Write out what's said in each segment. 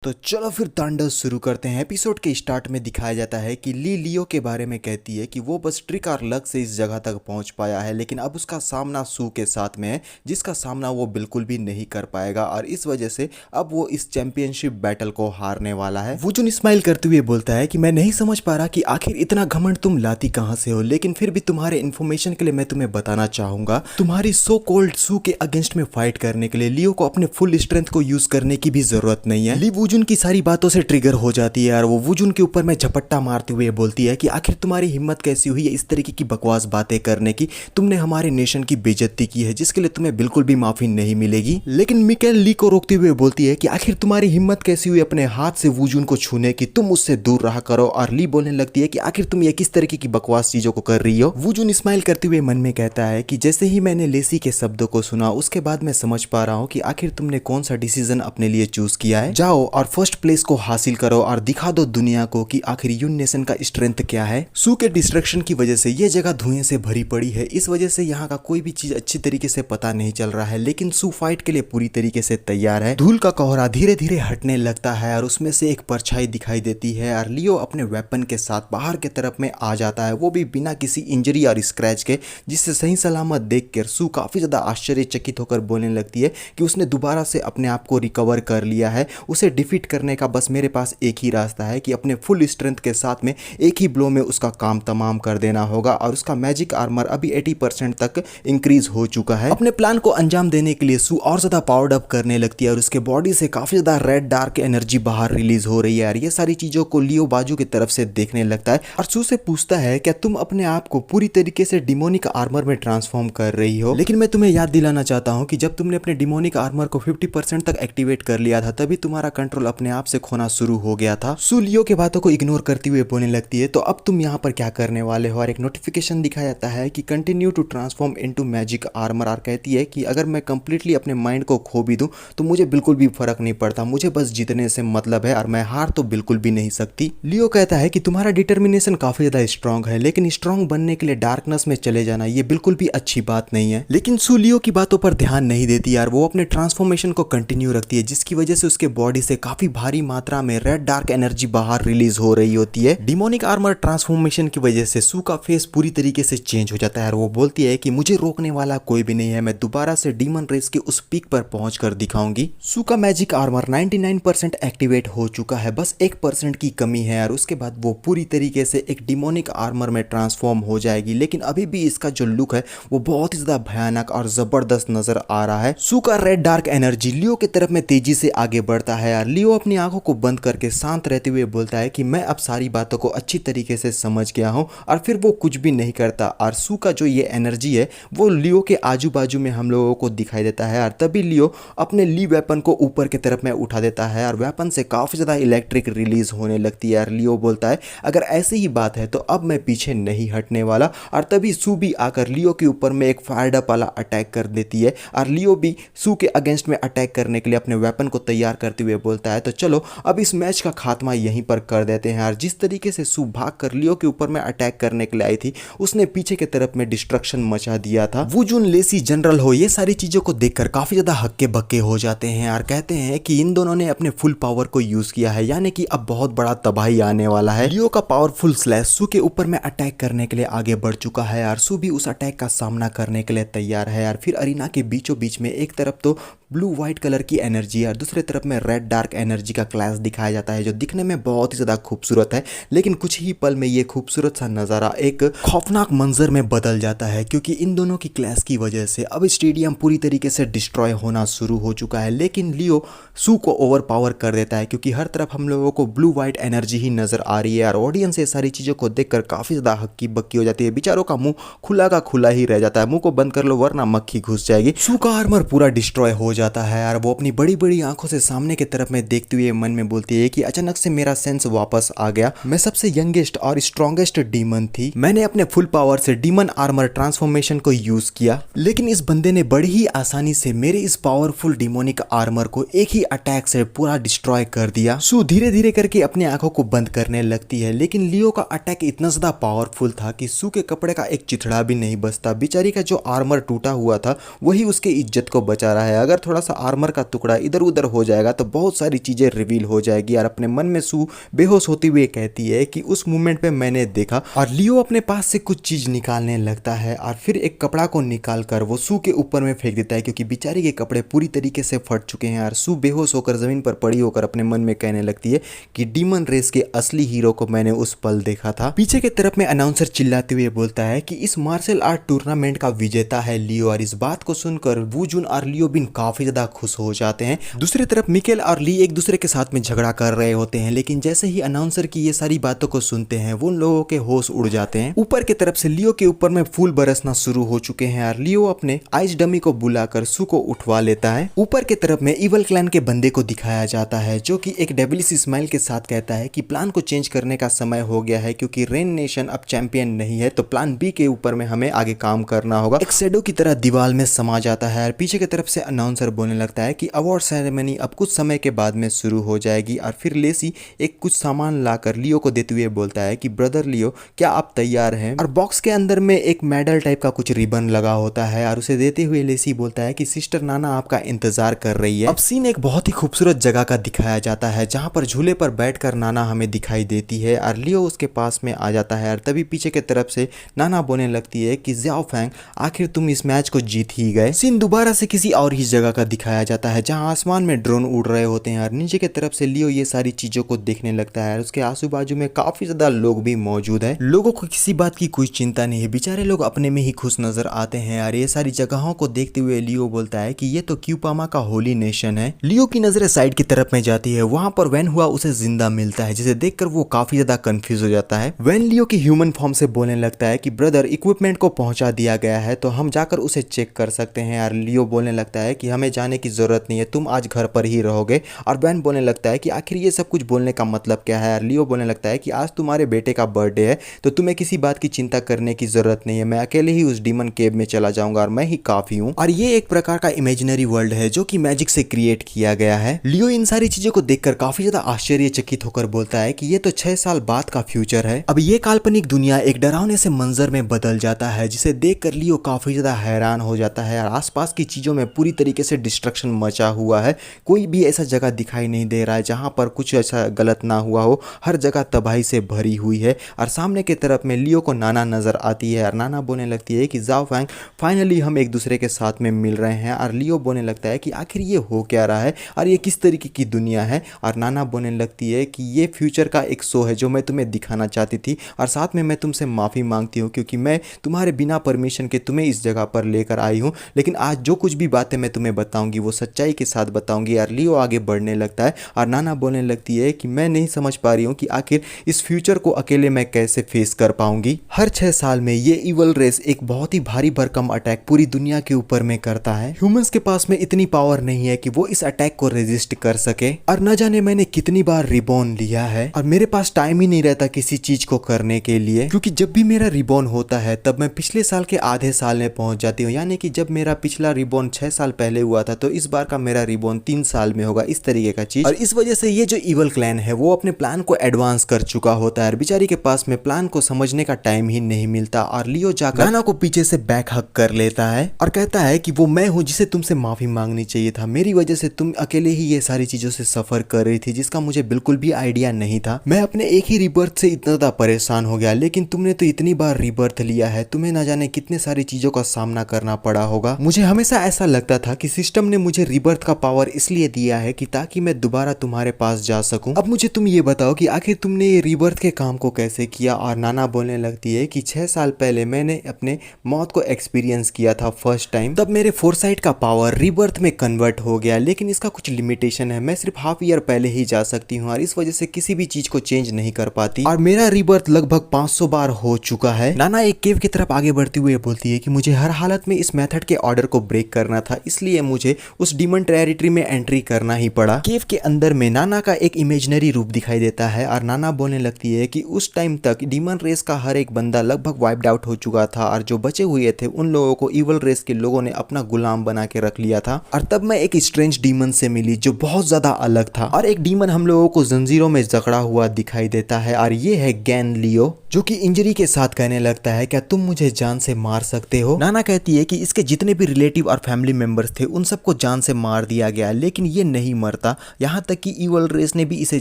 तो चलो फिर तांडव शुरू करते हैं। एपिसोड के स्टार्ट में दिखाया जाता है कि ली लियो के बारे में कहती है कि वो बस ट्रिक और लक से इस जगह तक पहुंच पाया है, लेकिन अब उसका सामना सू के साथ में है जिसका सामना वो बिल्कुल भी नहीं कर पाएगा और इस वजह से अब वो इस चैंपियनशिप बैटल को हारने वाला है। वुजुन स्माइल करते हुए बोलता है कि मैं नहीं समझ पा रहा कि आखिर इतना घमंड तुम लाती कहां से हो, लेकिन फिर भी तुम्हारे इन्फॉर्मेशन के लिए मैं तुम्हें बताना चाहूंगा, तुम्हारी सो कॉल्ड सू के अगेंस्ट में फाइट करने के लिए लियो को अपने फुल स्ट्रेंथ को यूज करने की भी जरूरत नहीं है। ली वुजुन की सारी बातों से ट्रिगर हो जाती है और वो वुजुन के ऊपर में झपट्टा मारते हुए बोलती है कि आखिर तुम्हारी हिम्मत कैसी हुई है इस तरीके की बकवास बातें करने की, तुमने हमारे नेशन की बेइज्जती की है जिसके लिए तुम्हें बिल्कुल भी माफी नहीं मिलेगी। लेकिन मिकेल ली को रोकते हुए बोलती है कि आखिर तुम्हारी हिम्मत कैसी हुई अपने हाथ से वुजुन को छूने की, तुम उससे दूर रहा करो। और ली बोलने लगती है कि आखिर तुम ये किस तरीके की बकवास चीजों को कर रही हो। वुजुन स्माइल करते हुए मन में कहता है कि जैसे ही मैंने लेसी के शब्दों को सुना उसके बाद मैं समझ पा रहा हूँ कि आखिर तुमने कौन सा डिसीजन अपने लिए चूज किया है। जाओ और फर्स्ट प्लेस को हासिल करो और दिखा दो दुनिया को कि आखिर यून नेशन का स्ट्रेंथ क्या है। सू के डिस्ट्रक्शन की वजह से ये जगह धुएं से भरी पड़ी है, इस वजह से यहाँ का कोई भी चीज अच्छी तरीके से पता नहीं चल रहा है, लेकिन सू फाइट के लिए पूरी तरीके से तैयार है। धूल का कोहरा धीरे धीरे हटने लगता है और उसमें से एक परछाई दिखाई देती है और लियो अपने वेपन के साथ बाहर के तरफ में आ जाता है, वो भी बिना किसी इंजरी और स्क्रैच के, जिससे सही सलामत देखकर सू काफी ज्यादा आश्चर्यचकित होकर बोलने लगती है कि उसने दोबारा से अपने आप को रिकवर कर लिया है। उसे डिफीट करने का बस मेरे पास एक ही रास्ता है कि अपने फुल स्ट्रेंथ के साथ में एक ही ब्लो में उसका काम तमाम कर देना होगा और उसका मैजिक आर्मर अभी 80% तक इंक्रीज हो चुका है। अपने प्लान को अंजाम देने के लिए सू और ज्यादा पावर्ड अप करने लगती है और उसके बॉडी से काफी ज्यादा रेड डार्क एनर्जी बाहर रिलीज हो रही है और ये सारी चीजों को लियो बाजू की तरफ से देखने लगता है और सू से पूछता है क्या तुम अपने आप को पूरी तरीके से डिमोनिक आर्मर में ट्रांसफॉर्म कर रही हो। लेकिन मैं तुम्हें याद दिलाना चाहता हूँ कि जब तुमने अपने डिमोनिक आर्मर को 50% तक एक्टिवेट कर लिया था तभी तुम्हारा कंट्रोल अपने आप से खोना शुरू हो गया था। सू लियो के बातों को इग्नोर करते हुए बोलने लगती है तो अब तुम यहाँ पर क्या करने वाले हो। और एक नोटिफिकेशन दिखाया जाता है कि continue to transform into magic armour और कहती है कि अगर मैं कंप्लीटली अपने माइंड को खो भी दूं तो मुझे बिल्कुल भी फर्क नहीं पड़ता, मुझे बस जीतने से मतलब है और मैं हार तो बिल्कुल भी नहीं सकती। लियो कहता है कि तुम्हारा डिटर्मिनेशन काफी ज्यादा स्ट्रांग है, लेकिन स्ट्रांग बनने के लिए डार्कनेस में चले जाना ये बिल्कुल भी अच्छी बात नहीं है। लेकिन सू लियो की बातों पर ध्यान नहीं देती यार, वो अपने ट्रांसफॉर्मेशन को कंटिन्यू रखती है जिसकी वजह से उसके बॉडी से काफी भारी मात्रा में रेड डार्क एनर्जी बाहर रिलीज हो रही होती है। डिमोनिक आर्मर ट्रांसफॉर्मेशन की वजह से सू का फेस पूरी तरीके से चेंज हो जाता है और वो बोलती है कि मुझे रोकने वाला कोई भी नहीं है, मैं दोबारा से डीमन रेस के उस पीक पर पहुंचकर दिखाऊंगी। सू का मैजिक आर्मर 99% एक्टिवेट हो चुका है, बस 1% की कमी है और उसके बाद वो पूरी तरीके से एक डिमोनिक आर्मर में ट्रांसफॉर्म हो जाएगी। लेकिन अभी भी इसका जो लुक है वो बहुत ही ज्यादा भयानक और जबरदस्त नजर आ रहा है। सू का रेड डार्क एनर्जी लियो की तरफ में तेजी से आगे बढ़ता है और लियो अपनी आंखों को बंद करके शांत रहते हुए बोलता है कि मैं अब सारी बातों को अच्छी तरीके से समझ गया हूं और फिर वो कुछ भी नहीं करता और सू का जो ये एनर्जी है वो लियो के आजू बाजू में हम लोगों को दिखाई देता है और तभी लियो अपने ली वेपन को ऊपर की तरफ में उठा देता है और वेपन से काफी ज्यादा इलेक्ट्रिक रिलीज होने लगती है और लियो बोलता है अगर ऐसी ही बात है तो अब मैं पीछे नहीं हटने वाला। और तभी सू भी आकर लियो के ऊपर में एक फायर्ड अप वाला अटैक कर देती है और लियो भी सू के अगेंस्ट में अटैक करने के लिए अपने वेपन को तैयार करते हुए बोलता है तो चलो अब इस मैच का खात्मा यहीं पर कर देते हैं। और जिस तरीके से सू भाग कर लियो के ऊपर में अटैक करने के लिए आई थी उसने पीछे की तरफ में डिस्ट्रक्शन मचा दिया था। वुजुन लेसी जनरल हो ये सारी चीजों को देखकर काफी ज्यादा हक्के बक्के हो जाते हैं और कहते हैं कि इन दोनों ने अपने फुल पावर को यूज किया है, यानी कि अब बहुत बड़ा तबाही आने वाला है। लियो का पावरफुल स्लैश सू के ऊपर में अटैक करने के लिए आगे बढ़ चुका है और सू भी उस अटैक का सामना करने के लिए तैयार है। और फिर अरीना के बीचों बीच में एक तरफ तो ब्लू व्हाइट कलर की एनर्जी और दूसरे तरफ में रेड डार्क एनर्जी का क्लैश दिखाया जाता है जो दिखने में बहुत ही ज्यादा खूबसूरत है। लेकिन कुछ ही पल में ये खूबसूरत सा नजारा एक खौफनाक मंजर में बदल जाता है क्योंकि इन दोनों की क्लैश की वजह से अब स्टेडियम पूरी तरीके से डिस्ट्रॉय होना शुरू हो चुका है। लेकिन लियो सू को ओवर पावर कर देता है क्योंकि हर तरफ हम लोगों को ब्लू व्हाइट एनर्जी ही नजर आ रही है और ऑडियंस ये सारी चीजों को देखकर काफी ज्यादा हक्की बक्की हो जाती है। बेचारों का मुंह खुला का खुला ही रह जाता है, मुंह को बंद कर लो वरना मक्खी घुस जाएगी। सू का आर्मर पूरा डिस्ट्रॉय हो जाता है और वो अपनी बड़ी बड़ी आंखों से सामने की तरफ में देखते हुए मन में बोलती है कि अचानक से मेरा सेंस वापस आ गया, मैं सबसे यंगेस्ट और स्ट्रॉन्गेस्ट डीमन थी, मैंने अपने फुल पावर से डीमन आर्मर ट्रांसफॉर्मेशन को यूज किया, लेकिन इस बंदे ने बड़ी ही आसानी से मेरे इस पावरफुल डिमोनिक आर्मर को एक ही अटैक से पूरा डिस्ट्रॉय कर दिया। सू धीरे धीरे करके अपनी आंखों को बंद करने लगती है, लेकिन लियो का अटैक इतना ज्यादा पावरफुल था कि सू के कपड़े का एक चिथड़ा भी नहीं बचता। बेचारी का जो आर्मर टूटा हुआ था वही उसके इज्जत को बचा रहा है। अगर थोड़ा सा आर्मर का टुकड़ा इधर उधर हो जाएगा तो बहुत सारी चीजें रिवील हो जाएगी। और अपने मन में सू बेहोश होती हुई कहती है कि उस मोमेंट पे मैंने देखा, और लियो अपने पास से कुछ चीज निकालने लगता है और फिर एक कपड़ा को निकाल कर वो सू के ऊपर में फेंक देता है, क्योंकि बेचारी के कपड़े पूरी तरीके से फट चुके हैं। और सू बेहोश होकर जमीन पर पड़ी होकर अपने मन में कहने लगती है कि डीमन रेस के असली हीरो को मैंने उस पल देखा था। पीछे की तरफ में अनाउंसर चिल्लाते हुए बोलता है कि इस मार्शल आर्ट टूर्नामेंट का विजेता है लियो। और इस बात को सुनकर वू जुन और लियो बिन काफी ज्यादा खुश हो जाते हैं। दूसरी तरफ मिकेल और ली एक दूसरे के साथ में झगड़ा कर रहे होते हैं, लेकिन जैसे ही अनाउंसर की ये सारी बातों को सुनते हैं वो उन लोगों के होश उड़ जाते हैं। ऊपर की तरफ से लियो के ऊपर में फूल बरसना शुरू हो चुके हैं और लियो अपने आइस डमी को बुलाकर सू को उठवा लेता है। ऊपर की तरफ में इवल क्लैन के बंदे को दिखाया जाता है, जो कि एक डेविलिश स्माइल के साथ कहता है कि प्लान को चेंज करने का समय हो गया है, क्योंकि रेन नेशन अब चैंपियन नहीं है, तो प्लान बी के ऊपर में हमें आगे काम करना होगा। एक शैडो की तरह दीवार में समा जाता है और पीछे की तरफ से अनाउंसर बोलने लगता है कि अवार्ड सेरेमनी अब कुछ समय के बाद में शुरू हो जाएगी। और फिर लेसी एक कुछ सामान लाकर लियो को देते हुए बोलता है कि ब्रदर लियो, क्या आप तैयार हैं? और बॉक्स के अंदर में एक मेडल टाइप का कुछ रिबन लगा होता है और उसे देते हुए लेसी बोलता है कि सिस्टर नाना आपका इंतजार कर रही है। अब सीन एक बहुत ही खूबसूरत जगह का दिखाया जाता है, जहां पर झूले पर बैठकर नाना हमें दिखाई देती है और लियो उसके पास में आ जाता है। और तभी पीछे की तरफ से नाना बोलने लगती है कि ज़ियाओ फैंग, आखिर तुम इस मैच को जीत ही गए। सीन दोबारा से किसी और ही जगह का दिखाया जाता है, जहां आसमान में ड्रोन उड़ रहे होते हैं और नीचे की तरफ से लियो ये सारी चीजों को देखने लगता है। उसके आजू बाजू में काफी ज्यादा लोग भी मौजूद है। लोगों को किसी बात की कोई चिंता नहीं है, बेचारे लोग अपने में ही खुश नजर आते हैं। और ये सारी जगहों को देखते हुए लियो बोलता है कि ये तो क्यूपामा का होली नेशन है। लियो की नजरें साइड की तरफ में जाती है, वहां पर वैन हुआ उसे जिंदा मिलता है, जिसे देखकर वो काफी ज्यादा कंफ्यूज हो जाता है। वैन लियो की ह्यूमन फॉर्म से बोलने लगता है कि ब्रदर, इक्विपमेंट को पहुंचा दिया गया है, तो हम जाकर उसे चेक कर सकते हैं। और लियो बोलने लगता है कि हमें जाने की जरूरत नहीं है, तुम आज घर पर ही रहोगे। और वैन बोलने लगता है कि आखिर ये सब कुछ बोलने का मतलब क्या है? और लियो बोलने लगता है कि आज तुम्हारे बेटे का बर्थडे है, तो तुम्हें किसी बात की चिंता करने की जरूरत नहीं है, मैं अकेले ही उस डीमन केव में चला जाऊंगा और मैं ही काफी हूँ। और ये एक प्रकार का इमेजिनरी वर्ल्ड है जो कि मैजिक से क्रिएट किया गया है। लियो इन सारी चीजों को देखकर काफी ज्यादा आश्चर्यचकित होकर बोलता है कि ये तो 6 साल बाद का फ्यूचर है। अब ये काल्पनिक दुनिया एक डरावने से मंजर में बदल जाता है, जिसे देखकर लियो काफी ज्यादा हैरान हो जाता है। और आसपास की चीजों में पूरी तरीके से डिस्ट्रक्शन मचा हुआ है, कोई भी ऐसा जगह दिखाई नहीं दे रहा है जहां पर कुछ ऐसा गलत ना हुआ हो, हर जगह तबाही से भरी हुई है। और सामने की तरफ में लियो को नाना नजर आती है और नाना बोलने लगती है कि ज़ाओ फैंग, फाइनली हम एक दूसरे के साथ में मिल रहे हैं। और लियो बोलने लगता है कि आखिर ये हो क्या रहा है और ये किस तरीके की दुनिया है। और नाना बोलने लगती है कि ये फ्यूचर का एक शो है जो मैं तुम्हें दिखाना चाहती थी, और साथ में मैं तुमसे माफ़ी मांगती हूँ क्योंकि मैं तुम्हारे बिना परमिशन के तुम्हें इस जगह पर लेकर आई हूँ, लेकिन आज जो कुछ भी बातें मैं तुम्हें बताऊंगी वो सच्चाई के साथ बताऊंगी। और लियो आगे बढ़ने लगता है और नाना बोलने लगती है कि मैं नहीं समझ पा रही हूँ कि आखिर इस फ्यूचर को अकेले मैं कैसे फेस कर पाऊंगी। हर 6 साल में ये इवल रेस एक बहुत ही भारी भरकम अटैक पूरी दुनिया के ऊपर में करता है। ह्यूमंस के पास में इतनी पावर नहीं है कि वो इस अटैक को रेजिस्ट कर सके। और न जाने मैंने कितनी बार रिबॉर्न लिया है और मेरे पास टाइम ही नहीं रहता किसी चीज को करने के लिए, क्योंकि जब भी मेरा रिबॉर्न होता है तब मैं पिछले साल के आधे साल में पहुंच जाती हूँ। यानी कि जब मेरा पिछला रिबॉर्न 6 साल पहले हुआ था तो इस बार का मेरा रिबॉर्न 3 साल में होगा, इस तरीके का चीज। और इस वजह से ये जो इवल क्लैन है वो अपने प्लान को एडवांस कर चुका होता है और बेचारी के पास में प्लान को समझने का टाइम ही नहीं मिलता। और लियो जाकर नाना को पीछे से बैक हक कर लेता है और कहता है कि वो मैं हूँ जिसे तुमसे माफी मांगनी चाहिए था, मेरी वजह से तुम अकेले ही ये सारी चीजों से सफर कर रही थी जिसका मुझे बिल्कुल भी आइडिया नहीं था। मैं अपने एक ही रिबर्थ से इतना ज्यादा परेशान हो गया, लेकिन तुमने तो इतनी बार रिबर्थ लिया है, तुम्हें ना जाने कितने सारी चीजों का सामना करना पड़ा होगा। मुझे हमेशा ऐसा लगता था कि सिस्टम ने मुझे रिबर्थ का पावर इसलिए दिया है कि ताकि मैं दोबारा तुम्हारे पास जा सकूं। अब मुझे तुम ये बताओ कि आखिर तुमने ये रिबर्थ के काम को कैसे किया। और नाना बोलने लगती है कि 6 साल पहले मैंने अपने मौत को एक्सपीरियंस किया था फर्स्ट टाइम, तब मेरे फोरसाइट का पावर रिबर्थ में कन्वर्ट हो गया, लेकिन इसका कुछ लिमिटेशन है, मैं सिर्फ हाफ ईयर पहले ही जा सकती हूँ और इस वजह से किसी भी चीज को चेंज नहीं कर पाती और मेरा रिबर्थ लगभग 500 बार हो चुका है। नाना एक केव की तरफ आगे बढ़ते हुए बोलती है कि मुझे हर हालत में इस मेथड के ऑर्डर को ब्रेक करना था, इसलिए मुझे उस डीमन टेरिटरी में एंट्री करना ही पड़ा। केव के अंदर में नाना का एक इमेजिनरी रूप दिखाई देता है और नाना बोलने लगती है कि उस टाइम तक डीमन रेस का हर एक बंदा लगभग वाइप्ड आउट हो चुका था और जो बचे हुए थे उन लोगों को इवल रेस के लोगों ने अपना गुलाम बना के रख लिया था। और तब मैं एक स्ट्रेंज डीमन से मिली जो बहुत ज्यादा अलग था और एक डीमन हम लोगों को जंजीरों में जकड़ा हुआ दिखाई देता है और ये है गैन लियो, जो कि इंजरी के साथ कहने लगता है क्या तुम मुझे जान से मार सकते हो। नाना कहती है कि इसके जितने भी रिलेटिव और फैमिली मेंबर्स थे उन सबको जान से मार दिया गया, लेकिन ये नहीं मरता। यहाँ तक कि इवल रेस ने भी इसे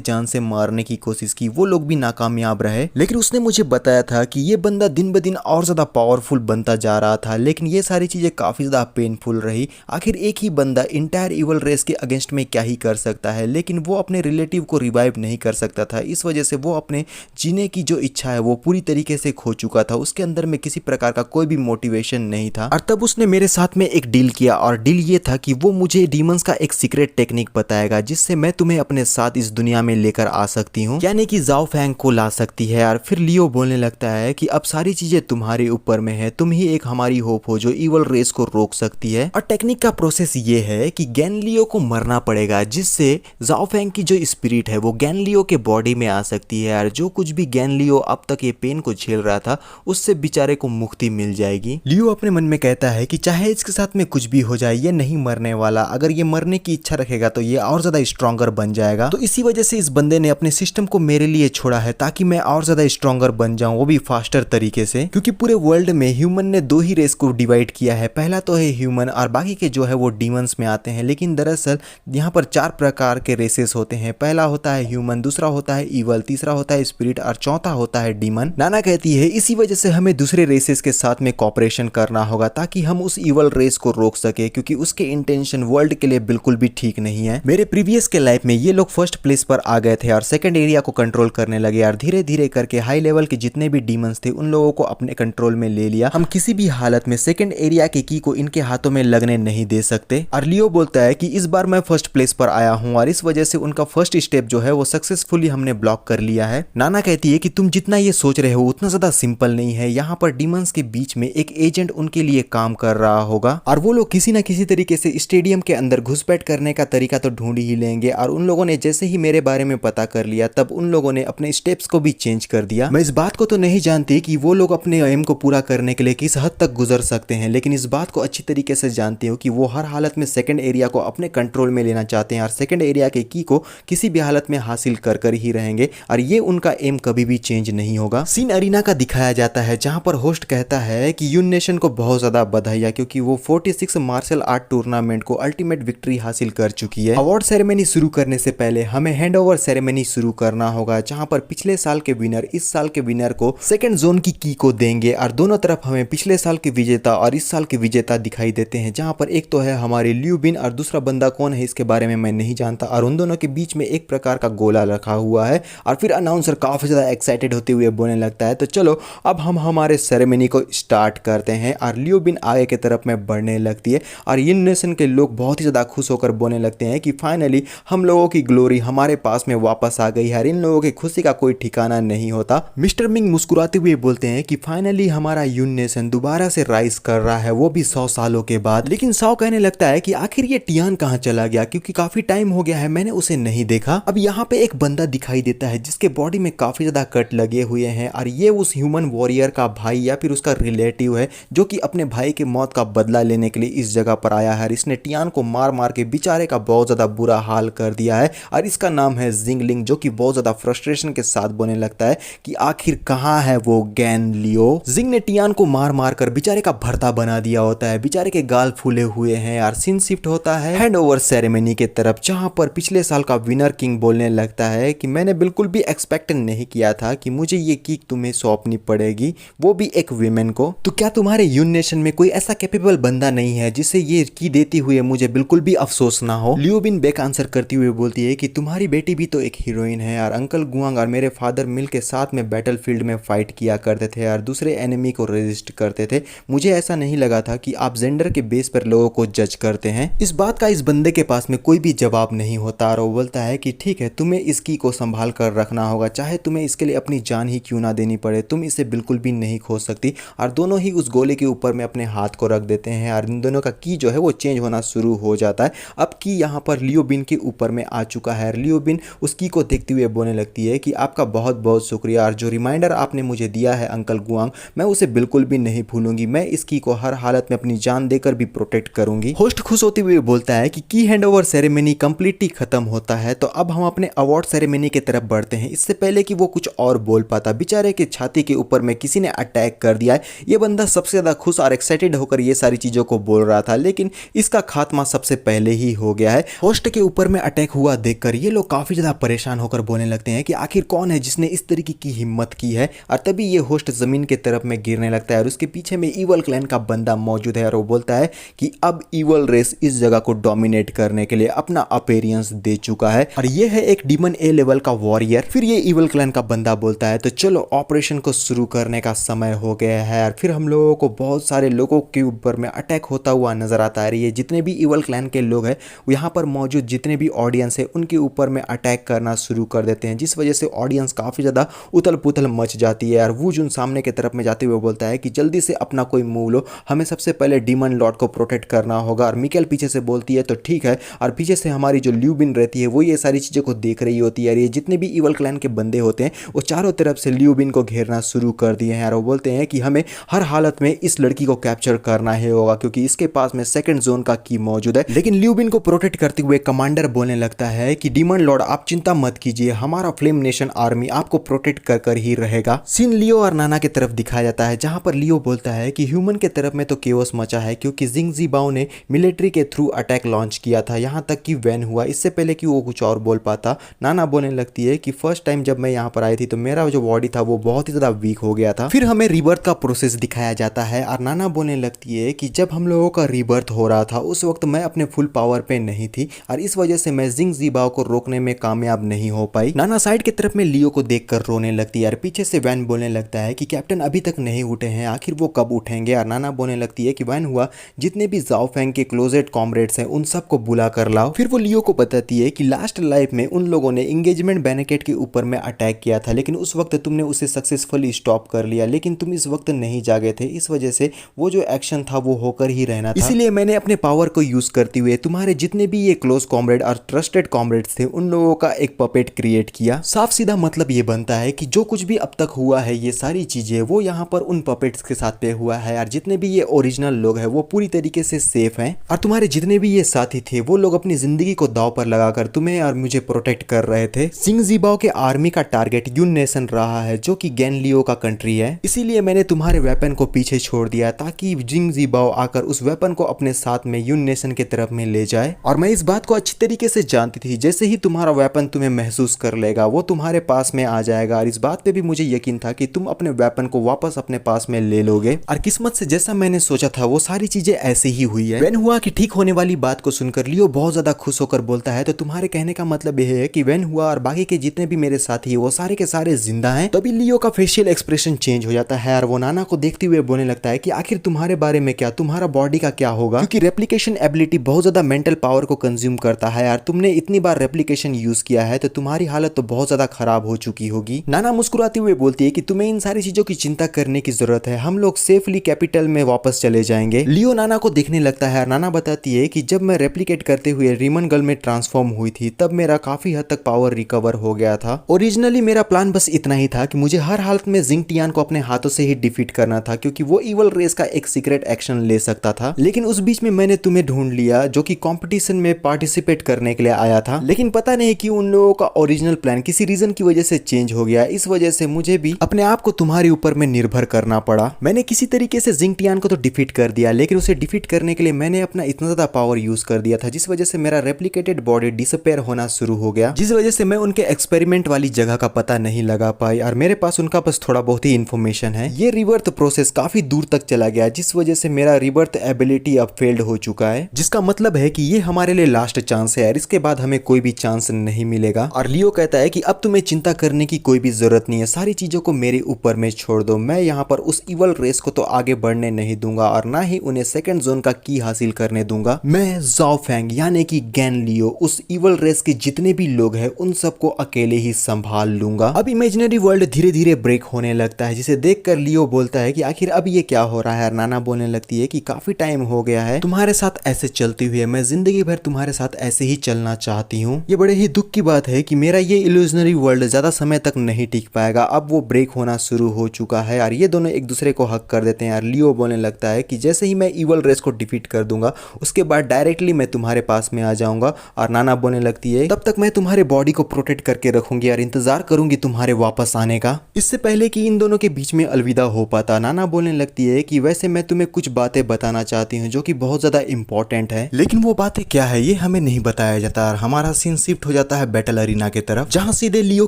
जान से मारने की कोशिश की, वो लोग भी नाकामयाब रहे। लेकिन उसने मुझे बताया था कि ये बंदा दिन ब दिन और ज्यादा पावरफुल बनता जा रहा था, लेकिन ये सारी चीजें काफी ज्यादा पेनफुल रही। आखिर एक ही बंदा इंटायर इवल रेस के अगेंस्ट में क्या ही कर सकता है, लेकिन वो अपने रिलेटिव को रिवाइव नहीं कर सकता था। इस वजह से वो अपने जीने की जो इच्छा है वो पूरी तरीके से खो चुका था। उसके अंदर में किसी प्रकार का कोई भी मोटिवेशन नहीं था। और तब उसने मेरे साथ में एक डील किया, और डील ये था कि वो मुझे डीमंस का एक सीक्रेट टेक्निक बताएगा जिससे मैं तुम्हें अपने साथ इस दुनिया में लेकर आ सकती हूँ, यानी कि जाओ फैंग को ला सकती है। और फिर लियो बोलने लगता है कि अब सारी चीजें तुम्हारे ऊपर में है, तुम ही एक हमारी होप हो जो इवल रेस को रोक सकती है। और टेक्निक का प्रोसेस ये है कि गैनलियो को मरना पड़ेगा, जिससे जाओ फैंग की जो स्पिरिट है वो गैनलियो के बॉडी में आ सकती है। और जो कुछ भी गैनलियो अब तक ये पेन को झेल रहा था उससे बेचारे को मुक्ति मिल जाएगी। लियो अपने मन में कहता है कि चाहे इसके साथ में कुछ भी हो जाए ये नहीं मरने वाला, अगर ये मरने की इच्छा रखेगा तो ये और ज्यादा स्ट्रॉन्गर बन जाएगा। तो इसी वजह से इस बंदे ने अपने सिस्टम को मेरे लिए छोड़ा है ताकि मैं और ज्यादा स्ट्रॉन्गर बन जाऊं, वो भी फास्टर तरीके से। क्योंकि पूरे वर्ल्ड में ह्यूमन ने दो ही रेस को डिवाइड किया है, पहला तो है ह्यूमन और बाकी के जो है वो डीमंस में आते हैं। लेकिन दरअसल यहाँ पर 4 प्रकार के रेसेस होते हैं। पहला होता है ह्यूमन, दूसरा होता है ईवल, तीसरा होता है स्पिरिट और चौथा होता है डीमन। नाना कहती है इसी वजह से हमें दूसरे रेसेस के साथ में कॉपरेशन करना होगा ताकि हम उस इवल रेस को रोक सके, क्योंकि उसके इंटेंशन वर्ल्ड के लिए बिल्कुल भी ठीक नहीं है। मेरे प्रीवियस के लाइफ में ये लोग फर्स्ट प्लेस पर आ गए थे और सेकंड एरिया को कंट्रोल करने लगे, और धीरे धीरे करके हाई लेवल के जितने भी डीमंस थे उन लोगों को अपने कंट्रोल में ले लिया। हम किसी भी हालत में सेकंड एरिया के की को इनके हाथों में लगने नहीं दे सकते। और लियो बोलता है कि इस बार मैं फर्स्ट प्लेस पर आया हूँ और इस वजह से उनका फर्स्ट स्टेप जो है वो सक्सेसफुली हमने ब्लॉक कर लिया है। नाना कहती है कि तुम जितना ये सोच रहे हो उतना ज्यादा सिंपल नहीं है, यहाँ पर डीमंस के बीच में एक एजेंट उनके लिए काम कर रहा होगा और वो लोग किसी ना किसी तरीके से स्टेडियम के अंदर घुसपैठ करने का तरीका तो ढूंढ ही लेंगे। और उन लोगों ने जैसे ही मेरे बारे में पता कर लिया तब उन लोगों ने अपने स्टेप्स को भी चेंज कर दिया। मैं इस बात को तो नहीं जानती कि वो लोग अपने एम को पूरा करने के लिए किस हद तक गुजर सकते हैं, लेकिन इस बात को अच्छी तरीके से जानती हूँ कि वो हर हालत में सेकंड एरिया को अपने कंट्रोल में लेना चाहते हैं और सेकंड एरिया के की को किसी भी हालत में हासिल कर ही रहेंगे, और ये उनका एम कभी भी चेंज नहीं होगा। सीन अरीना का दिखाया जाता है जहां पर होस्ट कहता है कि यून नेशन को बहुत ज्यादा बधाई क्योंकि वो 46 मार्शल आर्ट टूर्नामेंट को अल्टीमेट विक्ट्री हासिल कर चुकी है। अवार्ड सेरेमनी शुरू करने से पहले हमें हैंड ओवर सेरेमनी शुरू करना होगा, जहां पर पिछले साल के विनर इस साल के विनर को सेकंड जोन की को देंगे, और दोनों तरफ हमें पिछले साल के विजेता और इस साल के विजेता दिखाई देते हैं। जहां पर एक तो है हमारे लियू बिन और दूसरा बंदा कौन है इसके बारे में मैं नहीं जानता, और उन दोनों के बीच में एक प्रकार का गोला रखा हुआ है। और फिर अनाउंसर काफी ज्यादा एक्साइटेड होते हुए बोलने लगता है तो चलो अब हम हमारे सेरेमनी को स्टार्ट करते हैं। और लियू बिन आगे की तरफ में बढ़ने लगती है और यून नेशन के लोग बहुत ही ज्यादा खुश होकर बोलने लगते हैं कि फाइनली हम लोगों की ग्लोरी हमारे पास में वापस आ गई है। इन लोगों की खुशी का कोई ठिकाना नहीं होता। मिस्टर मिंग मुस्कुराते हुए बोलते हैं कि फाइनली हमारा यून नेशन दोबारा से राइज कर रहा है, वो भी 100 सालों के बाद। लेकिन साओ कहने लगता है कि आखिर ये टियान कहाँ चला गया, क्योंकि काफी टाइम हो गया है मैंने उसे नहीं देखा। अब यहाँ पे एक बंदा दिखाई देता है जिसके बॉडी में काफी ज्यादा कट लगे हुए हैं, और ये उस ह्यूमन वॉरियर का भाई या फिर उसका रिलेटिव है जो कि अपने भाई के मौत का बदला लेने के लिए इस जगह पर आया है। इसने टियान को मार मार के बेचारे का बहुत ज्यादा बुरा हाल कर दिया है, और इसका नाम है जिंगलिंग, जो कि बहुत ज्यादा फ्रस्ट्रेशन के साथ बोलने लगता है कि आखिर कहाँ है वो गैनलियो। जिंग ने टियान को मार मार कर बेचारे का भरता बना दिया होता है, बेचारे के गाल फूले हुए हैं। और सीन शिफ्ट होता है हैंड ओवर सेरेमनी के तरफ, जहां पर पिछले साल का विनर किंग बोलने लगता है कि मैंने बिल्कुल भी एक्सपेक्ट नहीं किया था कि मुझे ये किक तुम्हें सौंपनी पड़ेगी, वो भी एक विमेन को। तो क्या तुम्हारे यून नेशन में कोई ऐसा कैपेबल बंदा नहीं है जिसे ये की देती हुए मुझे बिल्कुल भी अफसोस ना हो। लियो बिन बैक आंसर करती हुए बोलती है कि तुम्हारी बेटी भी तो एक हीरोइन है, और अंकल गुआंग और मेरे फादर मिलके साथ में बैटलफील्ड में फाइट किया करते थे और दूसरे एनिमी को रेजिस्ट करते थे। मुझे ऐसा नहीं लगा था कि आप जेंडर के बेस पर लोगों को जज करते हैं। इस बात का इस बंदे के पास में कोई भी जवाब नहीं होता, और वो बोलता है कि ठीक है तुम्हें इसकी को संभाल कर रखना होगा, चाहे तुम्हें इसके लिए अपनी जान ही क्यों ना देनी पड़े, तुम इसे बिल्कुल भी नहीं खो सकती। और दोनों ही उस गोले के ऊपर में अपने हाथ को रख देते हैं, और इन दोनों का की जो है वो चेंज होना शुरू हो जाता है। अब की यहाँ पर लियो बिन के ऊपर में आ चुका है। लियो बिन उस की को देखते हुए बोलने लगती है कि आपका बहुत बहुत शुक्रिया, और जो रिमाइंडर आपने मुझे दिया है अंकल गुआंग, मैं उसे बिल्कुल भी नहीं भूलूंगी। मैं इस की को हर हालत में अपनी जान देकर भी प्रोटेक्ट करूंगी। होस्ट खुश होते हुए बोलता है कि की हैंड ओवर सेरेमनी कंप्लीटली खत्म होता है, तो अब हम अपने अवार्ड सेरेमनी की तरफ बढ़ते हैं। इससे पहले कि वो कुछ और बोल पाता, बेचारे के छाती के ऊपर में किसी ने अटैक कर दिया है। ये बंदा सबसे ज्यादा खुश और एक्साइटेड होकर ये सारी चीजों को बोल रहा था, लेकिन इसका खात्मा सबसे पहले ही हो गया है। होस्ट के ऊपर में अटैक हुआ देखकर ये लोग काफी ज्यादा परेशान होकर बोलने लगते हैं कि आखिर कौन है जिसने इस तरीके की हिम्मत की है। और तभी ये होस्ट जमीन के तरफ में गिरने लगता है और उसके पीछे में इवल क्लैन का बंदा मौजूद है और वो बोलता है कि अब इवल रेस इस जगह को डोमिनेट करने के लिए अपना अपीयरेंस दे चुका है और ये है एक डीमन ए लेवल का वॉरियर। फिर ये इवल क्लैन का बंदा बोलता है तो चलो ऑपरेशन को शुरू करने का समय हो गया है। और फिर हम लोगों को बहुत सारे लोगों के ऊपर में अटैक होता हुआ नजर आता है। ये जितने भी इवल क्लैन के लोग हैं यहाँ पर मौजूद जितने भी ऑडियंस है उनके ऊपर में अटैक करना शुरू कर देते हैं, जिस वजह से ऑडियंस काफी ज्यादा उथल पुथल मच जाती है। और वो जो सामने की तरफ में जाते हुए बोलता है कि जल्दी से अपना कोई मूव लो, हमें सबसे पहले डीमन लॉर्ड को प्रोटेक्ट करना होगा। और मिकेल पीछे से बोलती है तो ठीक है, और पीछे से हमारी जो ल्यूबिन रहती है वो ये सारी चीज़ों को देख रही होती है। ये जितने भी इवल क्लैन के बंदे होते हैं वो चारों तरफ से ल्यूबिन को घेरना शुरू कर दिए हैं और वो बोलते हैं कि हमें हर हालत में इस लड़की को कैप्चर करना ही होगा क्योंकि इसके पास में सेकंड जोन का की मौजूद है। लेकिन ल्यूबिन को प्रोटेक्ट करते हुए कमांडर बोलने लगता है कि डीमन लॉर्ड आप चिंता मत कीजिए, हमारा फ्लेम नेशन आर्मी आपको प्रोटेक्ट कर कर ही रहेगा। सीन लियो और नाना की तरफ दिखाया जाता है जहां पर लियो बोलता है कि ह्यूमन के तरफ में तो केओस मचा है क्योंकि जिंग ज़िबाओ ने मिलिट्री के थ्रू अटैक लॉन्च किया था, यहां तक कि वैन हुआ इससे पहले कि वो कुछ और बोल पाता। नाना बोलने लगती है कि फर्स्ट टाइम जब मैं यहाँ पर आई थी तो मेरा जो बॉडी था वो बहुत ही ज्यादा वीक हो गया था। फिर हमें रिबर्थ का प्रोसेस दिखाया जाता है और नाना बोलने लगती है कि जब हम लोगों का रिबर्थ हो रहा था उस वक्त मैं अपने फुल पावर पे नहीं थी और इस वजह से मैं जिंग ज़िबाओ को रोकने में कामयाब नहीं हो पाई। नाना साइड की तरफ में लियो को देखकर रोने लगती है और पीछे से वैन बोलने लगता है कि कैप्टन अभी तक नहीं उठे हैं, आखिर वो कब उठेंगे। और नाना बोलने लगती है कि वैन हुआ जितने भी जाओ फैंग के क्लोजेट कॉमरेड्स हैं उन सबको बुला कर लाओ। फिर वो लियो को बताती है कि लास्ट लाइफ में उन लोगों ने एंगेजमेंट बैरिकेड के ऊपर में अटैक किया था लेकिन उस वक्त तुमने उसे सक्सेसफुली स्टॉप कर लिया, लेकिन तुम इस वक्त नहीं जागे थे, इस वजह से वो जो एक्शन था वो होकर ही रहना था। इसीलिए मैंने अपने पावर को यूज करते हुए तुम्हारे जितने भी ये क्लोज कॉमरेड और ट्रस्टेड कॉमरेड्स थे उन लोगों का एक पपेट क्रिएट किया। साफ सीधा मतलब ये बनता है कि जो कुछ भी अब तक हुआ है ये सारी चीजें वो यहाँ पर उन पपेट्स के साथ पे हुआ है और जितने भी ये ओरिजिनल लोग हैं वो पूरी तरीके से सेफ हैं और तुम्हारे जितने भी ये साथी थे वो लोग अपनी जिंदगी को दांव पर लगाकर तुम्हें और मुझे प्रोटेक्ट कर रहे थे। जिंग ज़िबाओ के आर्मी का टारगेट यून नेशन रहा है जो कि गैन लियो का कंट्री है, इसीलिए मैंने तुम्हारे वेपन को पीछे छोड़ दिया ताकि जिंग ज़िबाओ आकर उस वेपन को अपने साथ में यून नेशन की तरफ में ले जाए। और मैं इस बात को अच्छी तरीके से जानती थी, जैसे ही तुम्हारा वेपन तुम्हें महसूस कर लेगा वो तुम्हारे पास में आ जाएगा और इस बात पे भी मुझे यकीन था कि तुम अपने वेपन को वापस अपने पास में ले लोगे। और किस्मत से जैसा मैंने सोचा था वो सारी चीजें ऐसे ही हुई है। वैन हुआ कि ठीक होने वाली बात को सुनकर लियो बहुत ज्यादा खुश होकर बोलता है तो तुम्हारे कहने का मतलब यह है कि वैन हुआ और बाकी के जितने भी मेरे साथी है वो सारे के सारे जिंदा हैं। तभी लियो का फेशियल एक्सप्रेशन चेंज हो जाता है और वो नाना को देखते हुए बोलने लगता है कि आखिर तुम्हारे बारे में क्या, तुम्हारा बॉडी का क्या होगा, क्योंकि रेप्लिकेशन एबिलिटी बहुत ज्यादा मेंटल पावर को कंज्यूम करता है यार, तुमने इतनी बार रेप्लिकेशन यूज किया है तो तुम्हारी हालत तो बहुत ज्यादा खराब हो चुकी होगी। नाना मुस्कुराते हुए बोलती है कि तुम्हें इन सारी चीजों की चिंता करने की जरूरत है, हम लोग सेफली कैपिटल में वापस चले जाएंगे। लियो नाना को देखने लगता है और नाना बताती है कि जब मैं रेप्लिकेट करते हुए रीमन गर्ल में ट्रांसफॉर्म हुई थी तब मेरा काफी हद तक पावर रिकवर हो गया था। ओरिजिनली मेरा प्लान बस इतना ही था कि मुझे हर हालत में जिंग टियान को अपने हाथों से ही डिफीट करना था क्योंकि वो इवल रेस का एक सीक्रेट एक्शन ले सकता था। लेकिन उस बीच में मैंने तुम्हें ढूंढ लिया जो कि कंपटीशन में पार्टिसिपेट करने के लिए आया था, लेकिन पता नहीं कि उन लोगों का ओरिजिनल प्लान किसी रीजन की वजह से चेंज हो गया। इस वजह से मुझे भी अपने आप को तुम्हारे ऊपर में निर्भर करना पड़ा। मैंने किसी तरीके से जिंग टियान को तो डिफीट कर दिया लेकिन उसे डिफीट करने के लिए मैंने अपना इतना ज्यादा पावर यूज कर दिया था जिस वजह से मेरा रेप्लिकेटेड बॉडी डिसअपेयर होना शुरू हो गया, जिस वजह से मैं उनके एक्सपेरिमेंट वाली जगह का पता नहीं लगा पाई और मेरे पास उनका बस थोड़ा बहुत ही इन्फॉर्मेशन है। ये रिबर्थ प्रोसेस काफी दूर तक चला गया जिस वजह से मेरा रिबर्थ एबिलिटी अब फेल्ड हो चुका है, जिसका मतलब है कि ये हमारे लिए लास्ट चांस है और इसके बाद हमें कोई भी चांस नहीं मिलेगा। और लियो कहता है कि अब तुम्हें चिंता करने की कोई भी जरूरत नहीं है, सारी चीजों को मेरे ऊपर में छोड़ दो, मैं यहाँ पर उस इवल रेस को तो आगे बढ़ने नहीं दूंगा और ना ही उन्हें सेकंड जोन का की हासिल करने दूंगा। मैं जाओ फैंग यानी कि गैन लियो उस इवल रेस के जितने भी लोग हैं उन सबको अकेले ही संभाल लूंगा। अब इमेजिनरी वर्ल्ड धीरे धीरे ब्रेक होने लगता है जिसे देखकर लियो बोलता है कि आखिर अब ये क्या हो रहा है। नाना बोलने लगती है कि काफी टाइम हो गया है तुम्हारे साथ ऐसे चलते हुए, मैं जिंदगी भर तुम्हारे साथ ऐसे ही चलना चाहती हूँ। ये बड़े ही दुख की बात है कि मेरा ये इल्यूजनरी वर्ल्ड ज्यादा समय तक नहीं टिक पाएगा, अब वो ब्रेक होना शुरू हो चुका है और ये दोनों एक दूसरे को हक कर देते हैं। और लियो बोलने लगता है कि जैसे ही मैं इवल रेस को डिफीट कर दूंगा उसके बाद डायरेक्टली मैं तुम्हारे पास में आ जाऊंगा। और नाना बोलने लगती है तब तक मैं तुम्हारे बॉडी को प्रोटेक्ट करके रखूंगी और इंतजार करूंगी तुम्हारे वापस आने का। इससे पहले कि इन दोनों के बीच में अलविदा हो पाता नाना बोलने लगती है कि वैसे मैं तुम्हें कुछ बातें बताना चाहती हूँ जो कि बहुत ज्यादा इंपॉर्टेंट है। लेकिन वो बातें क्या है ये हमें नहीं बताया जाता और हमारा सीन शिफ्ट हो जाता है बैटल अरीना की तरफ, जहां सीधे लियो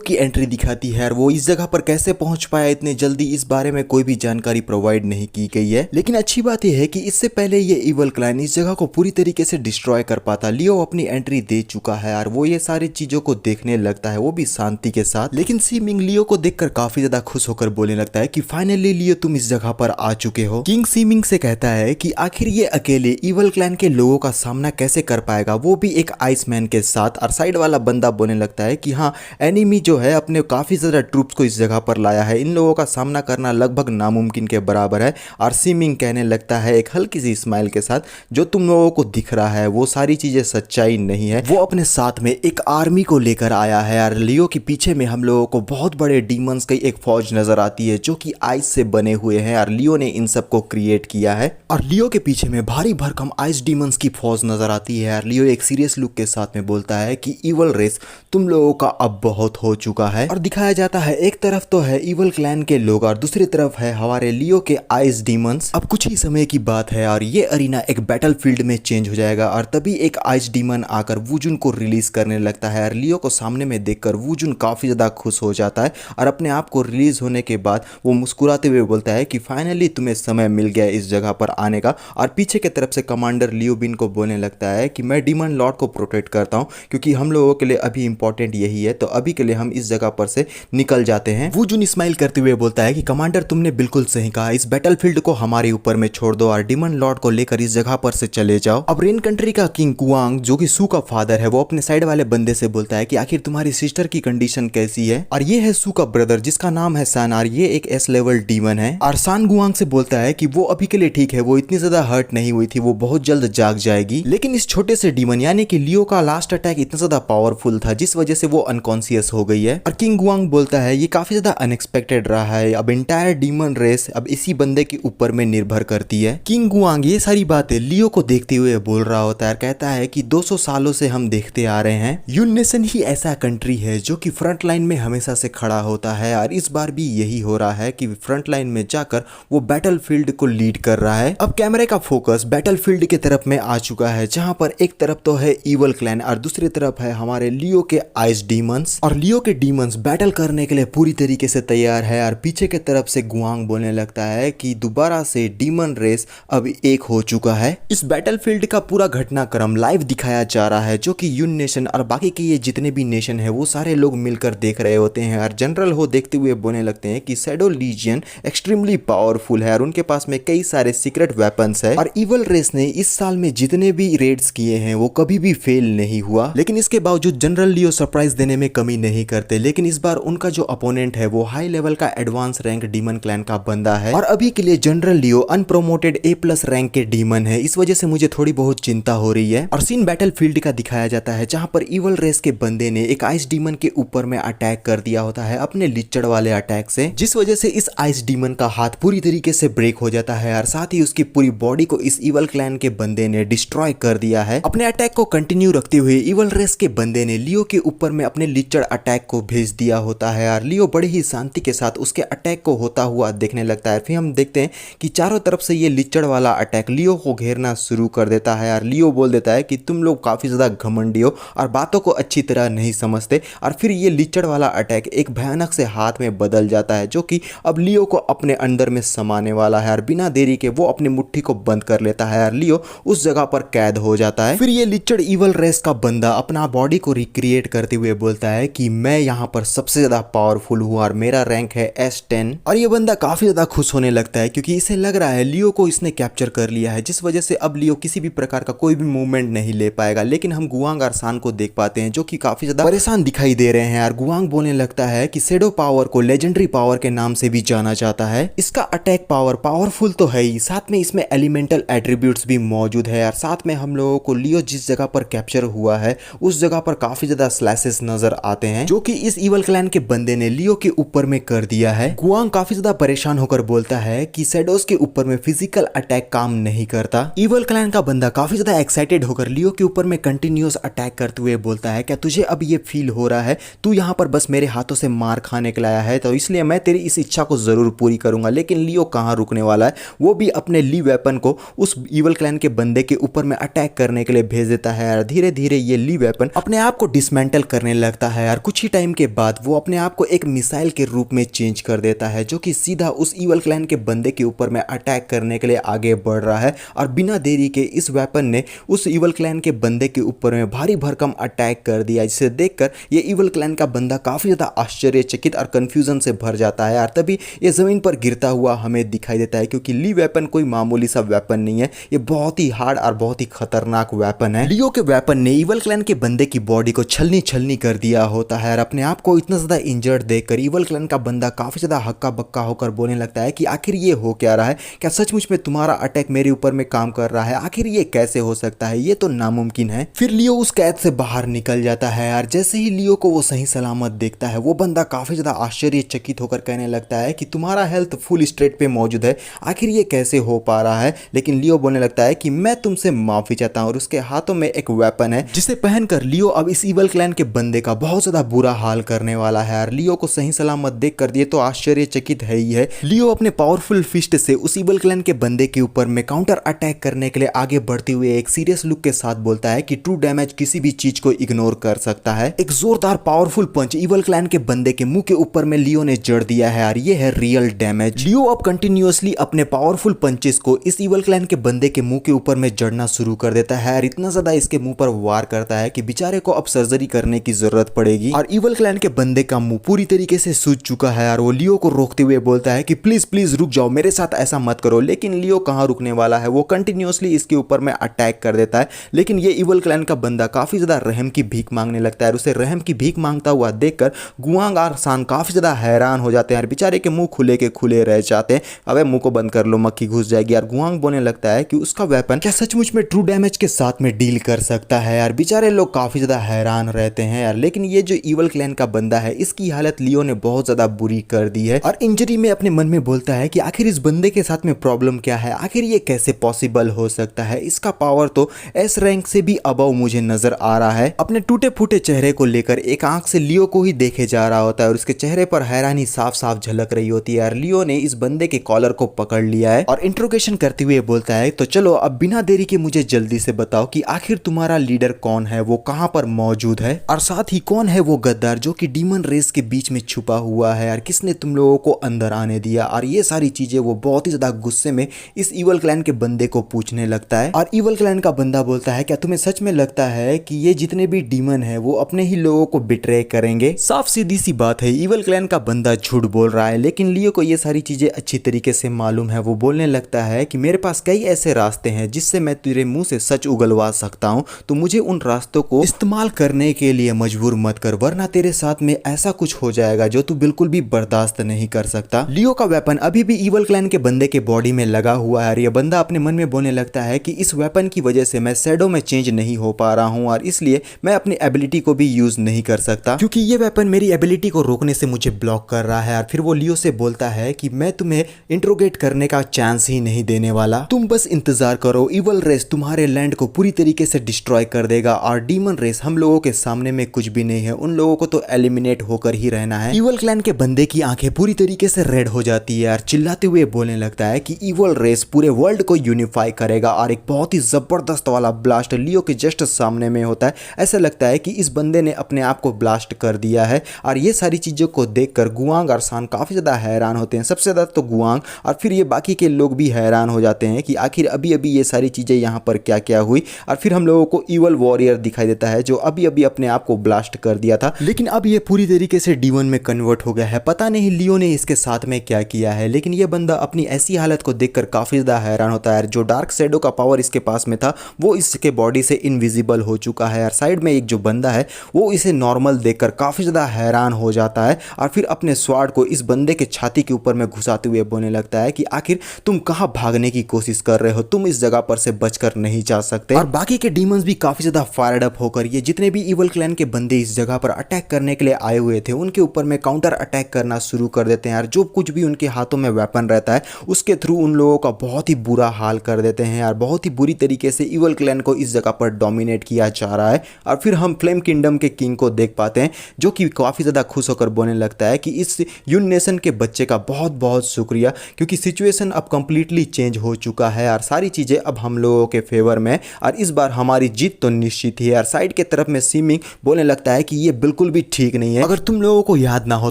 की एंट्री दिखाती है और वो इस जगह पर कैसे पहुंच पाया इतने जल्दी, इस बारे में कोई भी जानकारी प्रोवाइड नहीं की गई है। लेकिन अच्छी बात यह है कि इससे पहले ये इवल क्लैन इस जगह को पूरी तरीके से डिस्ट्रॉय कर पाता, लियो अपनी एंट्री दे चुका है और वो ये सारी चीजों को देखने लगता है, वो भी शांति के साथ। लेकिन सी मिंग लियो को देखकर काफी ज्यादा खुश होकर बोलने लगता है कि फाइनली लियो तुम इस जगह पर आ चुके हो। किंग सी मिंग से कहता है कि आखिर ये अकेले इवल क्लैन के लोगों का सामना कैसे कर पाएगा, वो भी एक आइसमैन के साथ। और साइड वाला बंदा बोलने लगता है कि हाँ, एनिमी जो है अपने काफी ज्यादा ट्रूप्स को इस जगह पर लाया है, इन लोगों का सामना करना लगभग नामुमकिन के बराबर है। और सी मिंग कहने लगता है एक हल्की सी स्माइल के साथ, जो तुम लोगों को दिख रहा है वो सारी चीजें सच्चाई नहीं है, वो अपने साथ में एक आर्मी को लेकर आया है। और लियो के पीछे में हम लोगों को बहुत बड़े डीमंस की एक फौज नजर आती है जो कि आइस से बने हुए हैं और लियो ने इन सबको क्रिएट किया है। और लियो के पीछे में भारी भरकम आइस डीमंस की फौज नजर आती है और लियो एक सीरियस लुक के साथ में बोलता है कि इवल रेस तुम लोगों का अब बहुत हो चुका है। और दिखाया जाता है एक तरफ तो है इवल क्लैन के लोग और दूसरी तरफ है हमारे लियो के आइस डीमंस। अब कुछ ही समय की बात है और ये अरीना एक बैटल फील्ड में चेंज हो जाएगा और तभी एक आइस डीमन आकर वुजुन को रिलीज करने लगता है और लियो को सामने में देखकर वुजुन काफी ज्यादा खुश हो जाता है और अपने आप को रिलीज होने के बाद वो मुस्कुराते हुए बोलता है कि फाइनली तुम्हें समय मिल गया इस जगह पर आने का। और पीछे की तरफ से कमांडर लियो बिन को बोलने लगता है कि मैं डीमन लॉर्ड को प्रोटेक्ट करता हूं क्योंकि हम लोगों के लिए अभी इंपॉर्टेंट यही है, तो अभी के लिए हम इस जगह पर से निकल जाते हैं। वुजुन स्माइल करते हुए बोलता है कि कमांडर तुमने बिल्कुल सही कहा, इस बैटलफील्ड को हमारे ऊपर में छोड़ दो और डीमन लॉर्ड को लेकर इस जगह पर से चले जाओ। अब रेन कंट्री का किंग कुआंग जो कि सू का फादर है, वो अपने साइड वाले बंदे से बोलता है कि आखिर तुम्हारी सिस्टर की कंडीशन कैसी है। और ये है सू का ब्रदर जिसका नाम है सान और ये एक एस लेवल डीमन है। और सान गुआंग से बोलता है कि वो अभी के लिए ठीक है, वो इतनी ज्यादा हर्ट नहीं हुई थी, वो बहुत जल्द जाग जाएगी। लेकिन इस छोटे से डीमन यानी कि लियो का लास्ट अटैक इतना ज्यादा पावरफुल था जिस वजह से वो अनकॉन्शियस हो गई है। और किंग गुआंग बोलता है ये काफी ज्यादा अनएक्सपेक्टेड रहा है, अब इंटायर डीमन रेस अब इसी बंदे के ऊपर में निर्भर करती है। किंग गुआंग ये सारी बातें लियो को देखते हुए बोल रहा होता है और कहता है कि 200 सालों से हम देखते आ रहे हैं, यून नेशन ही ऐसा कंट्री है जो कि फ्रंट लाइन में हमेशा से खड़ा होता है और इस बार भी यही हो रहा है कि फ्रंट लाइन में जाकर वो बैटलफील्ड को लीड कर रहा है। अब कैमरे का फोकस बैटलफील्ड की तरफ में आ चुका है जहां पर एक तरफ तो है इवल क्लैन और दूसरी तरफ है हमारे लियो के आइस डीमंस। और लियो के डीमंस बैटल करने के लिए पूरी तरीके से तैयार है और पीछे की तरफ से गुआंग बोलने लगता है कि दोबारा से डीमन रेस अब एक हो चुका है। इस बैटलफील्ड का पूरा घटनाक्रम लाइव दिखाया जा रहा है जो कि यून नेशन और बाकी के ये जितने भी नेशन है वो सारे लोग मिलकर देख रहे होते हैं। और जनरल हो देखते हुए बोलने लगते हैं कि शैडो लीजियन एक्सट्रीमली पावरफुल है और उनके पास में कई सारे सीक्रेट वेपन्स है और इवल रेस ने इस साल में जितने भी रेड्स किए हैं वो कभी भी फेल नहीं हुआ। लेकिन इसके बावजूद जनरल लियो सरप्राइज देने में कमी नहीं करते, लेकिन इस बार उनका जो अपोनेंट है वो हाई लेवल का एडवांस रैंक डीमन क्लैन का बंदा है और अभी के लिए जनरल लियो अनप्रोमोटेड A+ रैंक के डीमन है। इस वजह से मुझे थोड़ी बहुत चिंता हो रही है। और सीन बैटलफील्ड का दिखाया जाता है जहां पर इवल रेस के बंदे ने एक आइस डीमन के ऊपर में अटैक कर दिया होता है अपने लिचड़ वाले अटैक से, जिस वजह से इस आइस डीमन का हाथ पूरी तरीके से ब्रेक हो जाता है और साथ ही उसकी पूरी बॉडी को इस इवल क्लैन के बंदे ने डिस्ट्रॉय कर दिया है। अपने अटैक को कंटिन्यू रखते हुए इवल रेस के बंदे ने लियो के ऊपर में अपने लिचड़ अटैक को भेज दिया होता है और लियो बड़े ही शांति के साथ उसके अटैक को होता हुआ देखने लगता है। फिर हम देखते हैं कि चारों तरफ से ये लिचड़ वाला अटैक लियो को घेरना शुरू कर देता है और लियो बोल देता है कि तुम लोग काफी ज्यादा घमंडी हो और बातों को अच्छी तरह नहीं समझते। और फिर ये लिचड़ वाला अटैक एक भयानक से हाथ में बदल जाता है जो कि अब लियो को अपने अंदर में समाने वाला है और बिना देरी के वो अपनी मुट्ठी को बंद कर लेता है और लियो उस जगह पर कैद हो जाता है। फिर ये लिचड़ इवल रेस का बंदा अपना बॉडी को रिक्रिएट करते हुए बोलता है कि मैं यहाँ पर सबसे ज्यादा पावरफुल हूँ और मेरा रैंक है S10। और ये बंदा काफी ज्यादा खुश होने लगता है क्योंकि इसे लग रहा है लियो को इसने कैप्चर कर लिया है, जिस वजह से अब लियो किसी भी प्रकार का कोई भी मूवमेंट नहीं ले पाएगा। लेकिन हम गुआंग और सान को देख पाते हैं जो कि काफी ज्यादा परेशान दिखाई दे रहे हैं और गुआंग बोलने लगता है कि शैडो पावर को लेजेंडरी पावर के नाम से भी जाना जाता है। इसका अटैक पावर पावरफुल तो है ही, साथ में इसमें एलिमेंटल एट्रीब्यूट्स भी मौजूद है और साथ में हम लोगों को लियो जिस जगह पर कैप्चर हुआ है उस जगह पर काफी ज्यादा स्लैशेस नजर आते हैं जो कि इस इवल क्लैन के बंदे ने लियो के ऊपर में कर दिया है। गुआंग काफी ज्यादा परेशान होकर बोलता है कि शैडोज के ऊपर में फिजिकल अटैक काम नहीं करता। इवल क्लैन का बंदा काफी ज्यादा एक्साइटेड होकर लियो के ऊपर में कंटिन्यूअस अटैक करते हुए बोलता है क्या तुझे अब ये फील हो रहा है तू यहाँ पर बस मेरे हाथों से मार खाने के लाया है, तो इसलिए मैं तेरी इस इच्छा को जरूर पूरी करूंगा। लेकिन लियो कहाँ रुकने वाला है, वो भी अपने ली वेपन को उस इवल क्लैन के बंदे के ऊपर में अटैक करने के लिए भेज देता है यार। धीरे धीरे ये ली वेपन अपने आप को डिसमेंटल करने लगता है यार। कुछ ही टाइम के बाद वो अपने आप को एक मिसाइल के रूप में चेंज कर देता है जो कि सीधा उस इवल क्लैन के बंदे के ऊपर में अटैक करने के लिए आगे बढ़ रहा है। और बिना देरी के इस वेपन ने उस इवल क्लैन के बंदे के ऊपर में भारी भरकम अटैक कर दिया, जिसे देखकर ये इवल क्लैन का बंदा काफी ज्यादा आश्चर्यचकित और कंफ्यूजन से भर जाता है यार। तभी ये जमीन पर गिरता हुआ हमें दिखाई देता है, क्योंकि ली वेपन कोई मामूली सा वेपन नहीं है, ये बहुत ही हार्ड और बहुत ही खतरनाक वेपन है। लियो के वेपन ने इवल क्लैन के बंदे की बॉडी को छलनी छलनी कर दिया होता है और अपने आप को इतना ज्यादा इंजर्ड देखकर इवल क्लैन का बंदा काफी ज्यादा हक्का बक्का होकर बोलने लगता है कि आखिर ये हो क्या रहा है, क्या सचमुच में तुम्हारा अटैक मेरे ऊपर में काम कर रहा है, आखिर ये कैसे हो सकता है, ये तो नामुमकिन है। फिर लियो उस कैद से बाहर निकल जाता है यार। जैसे ही लियो को वो सही सलामत देखता है, वो बंदा काफी ज्यादा आश्चर्यचकित होकर कहने लगता है कि तुम्हारा हेल्थ फुल स्ट्रेट पे मौजूद है, आखिर ये कैसे हो पा रहा है। लेकिन लियो बोलने लगता है कि मैं तुमसे माफी चाहता हूँ, और उसके हाथों में एक वेपन है जिसे पहनकर लियो अब इस इवल क्लैन के बंदे का बहुत ज्यादा बुरा हाल करने वाला है यार। लियो को सही सलामत देख कर दिए तो आश्चर्यचकित है ही है। लियो अपने पावरफुल फिस्ट से उस इवल क्लैन के बंदे के ऊपर में काउंटर अटैक करने के लिए आगे बढ़ते हुए एक सीरियस लुक के साथ बोलता है कि ट्रू डैमेज किसी भी चीज को इग्नोर कर सकता है। एक जोरदार पावरफुल पंच इवल क्लैन के बंदे के मुंह के ऊपर में लियो ने जड़ दिया है यार। ये है रियल डैमेज। लियो अब कंटिन्यूअसली अपने पावरफुल पंचेस को इस इवल क्लैन के बंदे के मुंह के ऊपर में जड़ना शुरू कर देता है यार। इतना ज्यादा इसके मुंह पर वार करता है कि बेचारे को अब सर्जरी करने की जरूरत पड़ेगी। और इवल क्लैन के बंदे का मुंह पूरी तरीके से सूज चुका है और वो लियो को रोकते हुए बोलता है कि प्लीज प्लीज रुक जाओ, मेरे साथ ऐसा मत करो। लेकिन लियो कहाँ रुकने वाला है, वो कंटिन्यूअसली इसके ऊपर में अटैक कर देता है। लेकिन ये इवल क्लैन का बंदा काफी ज्यादा रहम की भीख मांगने लगता है। उसे रहम की भीख मांगता हुआ देखकर गुआंग और सान काफी ज्यादा हैरान हो जाते हैं। बेचारे के मुंह खुले के खुले रह जाते हैं। अबे मुंह को बंद कर लो, मक्खी घुस जाएगी यार। गुआंग बोलने लगता है कि उसका वेपन क्या सचमुच में ट्रू डैमेज के साथ में डील कर सकता है यार। बेचारे लोग काफी ज्यादा हैरान रहते हैं यार। लेकिन ये जो इवल क्लैन का बंदा है, इसकी हालत लियो ने बहुत ज्यादा बुरी कर दी है और इंजरी में अपने मन में बोलता है कि आखिर इस बंदे के साथ में प्रॉब्लम क्या है, आखिर ये कैसे पॉसिबल हो सकता है। इसका पावर तो एस रैंक से भी अबव मुझे नजर आ रहा है। अपने टूटे फूटे चेहरे को लेकर एक आंख से लियो को ही देखे जा रहा होता है और उसके चेहरे पर हैरानी साफ साफ झलक रही होती है यार। लियो ने इस बंदे के कॉलर को पकड़ लिया है और इंट्रोगेशन करते हुए बोलता है तो चलो अब बिना देरी के मुझे जल्दी से बताओ कि आखिर तुम्हारा लीडर कौन है, वो कहां पर मौजूद है, और साथ ही कौन है वो गद्दार जो कि डीमन रेस के बीच में छुपा हुआ है यार, किसने तुम लोगों को अंदर आने दिया। और ये सारी चीजें वो बहुत ही ज्यादा गुस्से में इस इवल क्लैन के बंदे को पूछने लगता है। और इवल क्लैन का बंदा बोलता है क्या तुम्हें सच में लगता है कि ये जितने भी डीमन है वो अपने ही लोगों को बिट्रे करेंगे। साफ सीधी सी बात है, इवल क्लैन का बंदा झूठ बोल रहा है। लेकिन लियो को ये सारी चीजें अच्छी तरीके से मालूम है। वो बोलने लगता है कि मेरे पास कई ऐसे रास्ते हैं जिससे मैं तेरे मुंह से सच उगलवा सकता हूं, तो मुझे उन रास्तों को इस्तेमाल करने के लिए मजबूर मत कर, वरना तेरे साथ में ऐसा कुछ हो जाएगा जो तू बिल्कुल भी बर्दाश्त नहीं कर सकता। लियो का वेपन अभी भी इवल क्लैन के बंदे के बॉडी में लगा हुआ है। ये बंदा अपने मन में बोलने लगता है कि इस वेपन की वजह से मैं शैडो में चेंज नहीं हो पा रहा हूं और इसलिए मैं अपनी एबिलिटी को भी यूज नहीं कर सकता, क्योंकि ये वेपन मेरी एबिलिटी को रोकने से मुझे ब्लॉक कर रहा है। और फिर वो लियो से बोलता है कि मैं तुम्हें इंट्रोगेट करने का चांस ही नहीं देने वाला, तुम बस इंतजार करो। इवल रेस तुम्हारे लैंड को पूरी तरीके से डिस्ट्रॉय कर देगा और डीमन रेस हम लोगों के सामने में कुछ भी नहीं है, उन लोगों को तो एलिमिनेट होकर ही रहना है। इवल क्लैन के बंदे की आंखें पूरी तरीके से रेड हो जाती है और चिल्लाते हुए बोलने लगता है कि इवल रेस पूरे वर्ल्ड को यूनिफाई करेगा। और एक बहुत ही जबरदस्त वाला ब्लास्ट लियो के जस्ट सामने में होता है। ऐसा लगता है कि इस बंदे ने अपने आप को ब्लास्ट कर दिया है। और ये सारी चीजों को देखकर गुआंग और सान काफी ज्यादा हैरान होते हैं। सबसे ज्यादा तो गुआंग, और फिर ये बाकी के लोग भी हैरान हो जाते हैं कि आखिर अभी अभी ये सारी चीजें यहाँ पर क्या क्या हुई। और फिर हम लोगों को इवल वॉरियर दिखाई देता है जो अभी अभी अपने आप को ब्लास्ट कर दिया था, लेकिन अब ये पूरी तरीके से D1 में कन्वर्ट हो गया है। पता नहीं लियो ने इसके साथ में क्या किया है, लेकिन ये बंदा अपनी ऐसी हालत को देखकर काफी ज्यादा हैरान होता है। जो डार्क शैडो का पावर इसके पास में था वो इसके बॉडी से इनविजिबल हो चुका है। और साइड में एक जो बंदा है वो इसे नॉर्मल देखकर काफी ज्यादा हैरान हो जाता है और फिर अपने स्वाड को इस बंदे के छाती के ऊपर में घुसाते हुए बोलने लगता है कि आखिर तुम कहां भागने की कोशिश कर रहे हो, तुम इस जगह पर से बचकर नहीं जा सकते। और बाकी के डीमंस भी काफी ज्यादा फायर्ड अप होकर ये जितने भी इवल क्लैन के बंदे इस जगह पर अटैक करने के लिए आए हुए थे उनके ऊपर में काउंटर अटैक करना शुरू कर देते हैं यार। जो कुछ भी उनके हाथों में वेपन रहता है उसके थ्रू उन लोगों का बहुत ही बुरा हाल कर देते हैं यार। बहुत ही बुरी तरीके से इवल क्लैन को इस जगह पर डोमिनेट किया जा रहा है। और फिर हम फ्लेम किंगडम के किंग को देख पाते हैं जो कि काफी ज्यादा खुश होकर बोलने लगता है कि इस यून नेशन के बच्चे का बहुत बहुत शुक्रिया, क्योंकि सिचुएशन अब कंप्लीटली चेंज हो चुका है। और यार सारी चीज़ें अब हम लोगों के फेवर में और इस बार हमारी जीत तो निश्चित ही है यार। साइड के तरफ में सीमिंग बोलने लगता है कि ये बिल्कुल भी ठीक नहीं है। अगर तुम लोगों को याद ना हो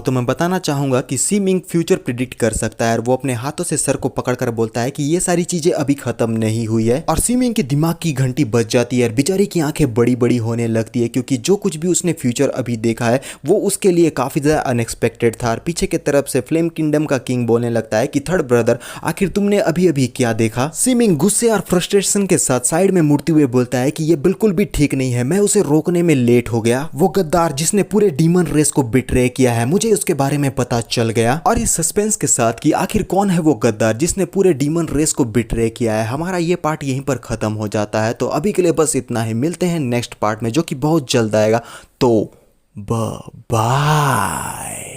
तो मैं बताना चाहूंगा कि सीमिंग फ्यूचर प्रिडिक्ट कर सकता है और वो अपने हाथों से सर को पकड़कर बोलता है कि ये सारी चीजें अभी खत्म नहीं हुई है। और सीमिंग के दिमाग की घंटी बज जाती है और बेचारी की आंखें बड़ी बड़ी होने लगती है क्योंकि जो कुछ भी उसने फ्यूचर अभी देखा है वो उसके लिए काफी ज्यादा अनएक्सपेक्टेड था। और पीछे की तरफ से फ्लेम किंगडम का किंग बोलने लगता है कि थर्ड ब्रदर आखिर तुमने अभी अभी क्या देखा। सीमिंग गुस्से और फ्रस्ट्रेशन के साथ साइड में मुड़ते हुए बोलता है कि ये बिल्कुल भी ठीक नहीं है, मैं उसे रोकने में लेट हो गया। वो गद्दार जिसने पूरे डीमन रेस को बिट्रे किया है, मुझे उसके बारे में पता चल गया। और इस सस्पेंस के साथ कि आखिर कौन है वो गद्दार जिसने पूरे डीमन रेस को बिट्रे किया है, हमारा ये पार्ट यहीं पर खत्म हो जाता है। तो अभी के लिए बस इतना ही, मिलते हैं नेक्स्ट पार्ट में जो कि बहुत जल्द आएगा। तो बाय।